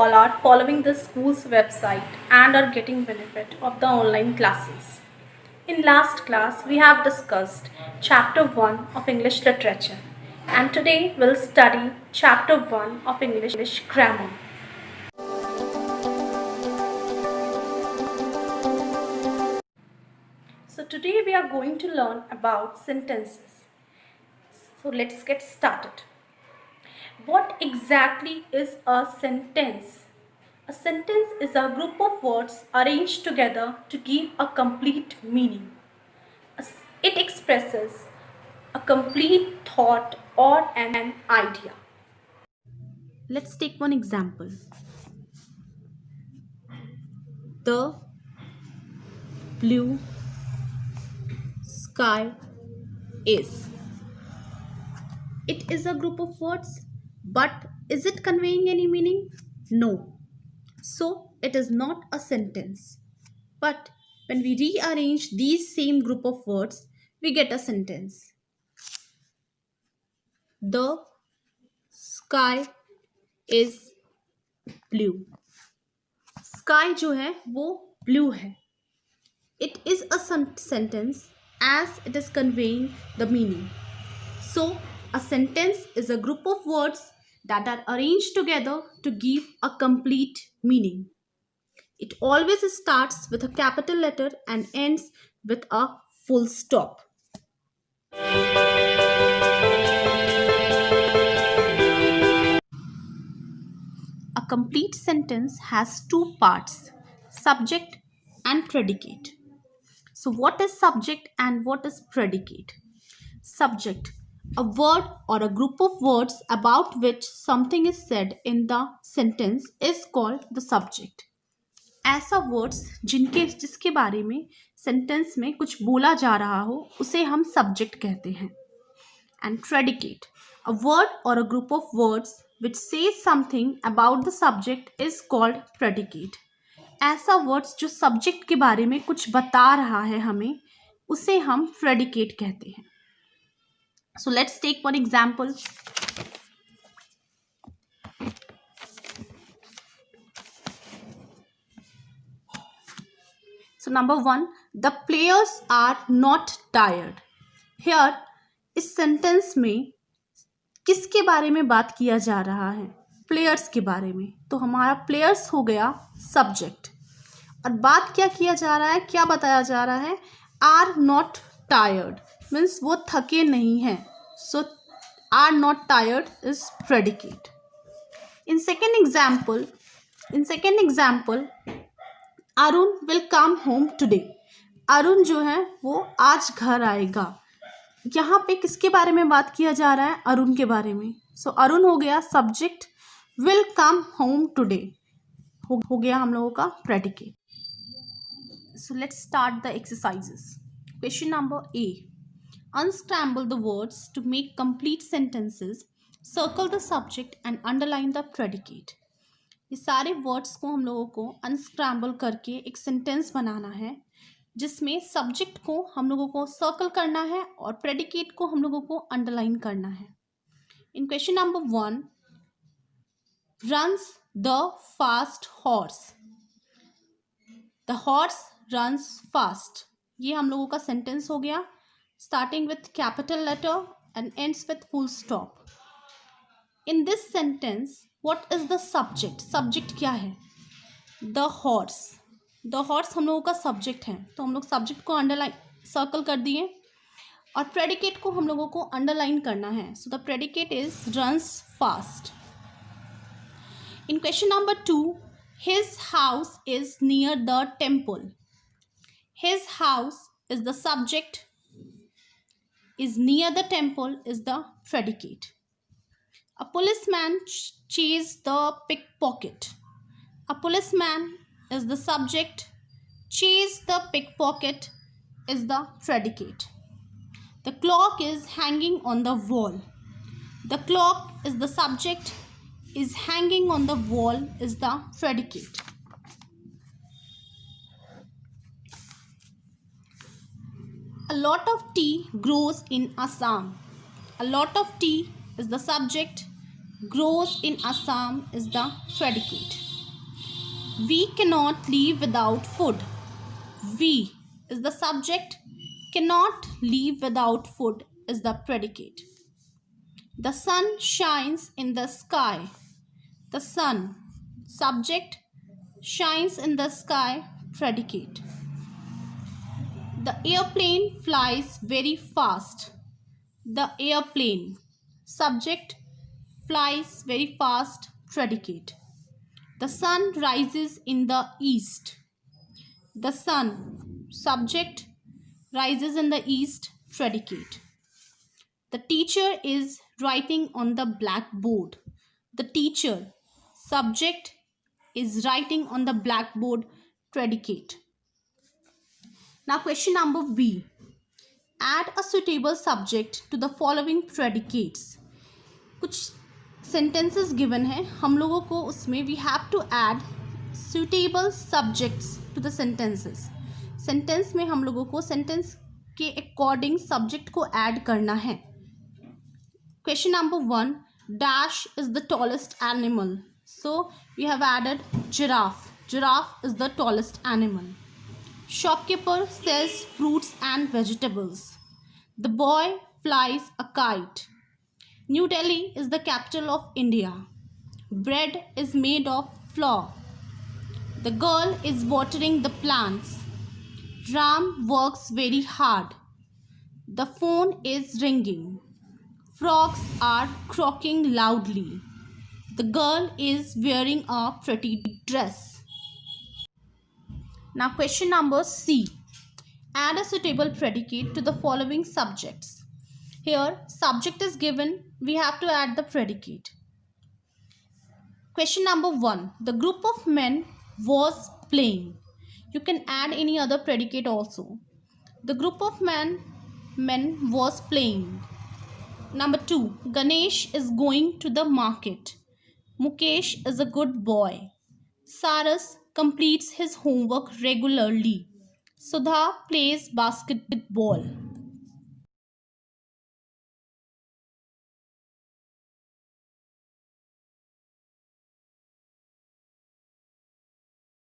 all are following the school's website and are getting benefit of the online classes. In last class, we have discussed chapter 1 of English literature, and today we'll study chapter 1 of English grammar. So today we are going to learn about sentences. So let's get started. What exactly is a sentence? A sentence is a group of words arranged together to give a complete meaning. It expresses a complete thought or an idea. Let's take one example. The blue sky is. It is a group of words, but is it conveying any meaning? No. So it is not a sentence. But when we rearrange these same group of words, we get a sentence. The sky is blue. Sky जो है वो blue है. It is a sentence as it is conveying the meaning. So a sentence is a group of words that are arranged together to give a complete meaning. It always starts with a capital letter and ends with a full stop. A complete sentence has two parts, subject and predicate. So what is subject and what is predicate? Subject, a word or a group of words about which something is said in the sentence is called the subject. ऐसा words जिसके बारे में sentence में कुछ बोला जा रहा हो उसे हम सब्जेक्ट कहते हैं. एंड प्रेडिकेट, अ वर्ड और a group of words which says something about the subject is called predicate. ऐसा वर्ड्स जो सब्जेक्ट के बारे में कुछ बता रहा है हमें उसे हम प्रेडिकेट कहते हैं. So let's take one example. So number 1, the players are not tired. Here इस सेंटेंस में किसके बारे में बात किया जा रहा है? प्लेयर्स के बारे में. तो हमारा प्लेयर्स हो गया सब्जेक्ट. और बात क्या किया जा रहा है, क्या बताया जा रहा है? आर नॉट टायर्ड मीन्स वो थके नहीं हैं. So are not tired is predicate. In second example Arun will come home today. Arun जो है वो आज घर आएगा. यहाँ पे किसके बारे में बात किया जा रहा है? अरुण के बारे में. सो अरुण हो गया subject, will come home today हो गया हम लोगों का predicate. So let's start the exercises. Question number A, unscramble the words to make complete sentences, circle the subject and underline the predicate. ये सारे वर्ड्स को हम लोगों को अनस्क्रैम्बल करके एक सेंटेंस बनाना है जिसमें सब्जेक्ट को हम लोगों को सर्कल करना है और प्रेडिकेट को हम लोगों को अंडरलाइन करना है. In question number 1, runs the fast horse. The horse runs fast. ये हम लोगों का सेंटेंस हो गया, starting with capital letter and ends with full stop. In this sentence what is the subject? Subject क्या है? The horse. द हॉर्स हम लोगों का सब्जेक्ट है, तो हम लोग सब्जेक्ट को अंडरलाइन सर्कल कर दिए और प्रेडिकेट को हम लोगों को अंडरलाइन करना है. So the predicate is runs fast. In question number 2, his house is near the temple. His house is the subject, is near the temple is the predicate. A policeman chased the pickpocket. A policeman is the subject, chase the pickpocket is the predicate. The clock is hanging on the wall. The clock is the subject, is hanging on the wall is the predicate. A lot of tea grows in Assam. A lot of tea is the subject, grows in Assam is the predicate. We cannot live without food. We is the subject. Cannot live without food is the predicate. The sun shines in the sky. The sun, subject, shines in the sky, predicate. The airplane flies very fast. The airplane, subject, flies very fast, predicate. The sun rises in the east. The sun, subject, rises in the east, predicate. The teacher is writing on the blackboard. The teacher, subject, is writing on the blackboard, predicate. Now question number B. Add a suitable subject to the following predicates. कुछ sentences given है, हम लोगों को उसमें we have to add suitable subjects to the sentences. Sentence में हम लोगों को sentence के according subject को add करना है. Question number 1. Dash is the tallest animal. So we have added giraffe. Giraffe is the tallest animal. Shopkeeper sells fruits and vegetables. The boy flies a kite. New Delhi is the capital of India. Bread is made of flour. The girl is watering the plants. Ram works very hard. The phone is ringing. Frogs are croaking loudly. The girl is wearing a pretty dress. Now question number C. Add a suitable predicate to the following subjects. Here subject is given, we have to add the predicate. Question number 1. The group of men was playing. You can add any other predicate also. The group of men was playing. Number 2. Ganesh is going to the market. Mukesh is a good boy. Saras completes his homework regularly. Sudha plays basketball.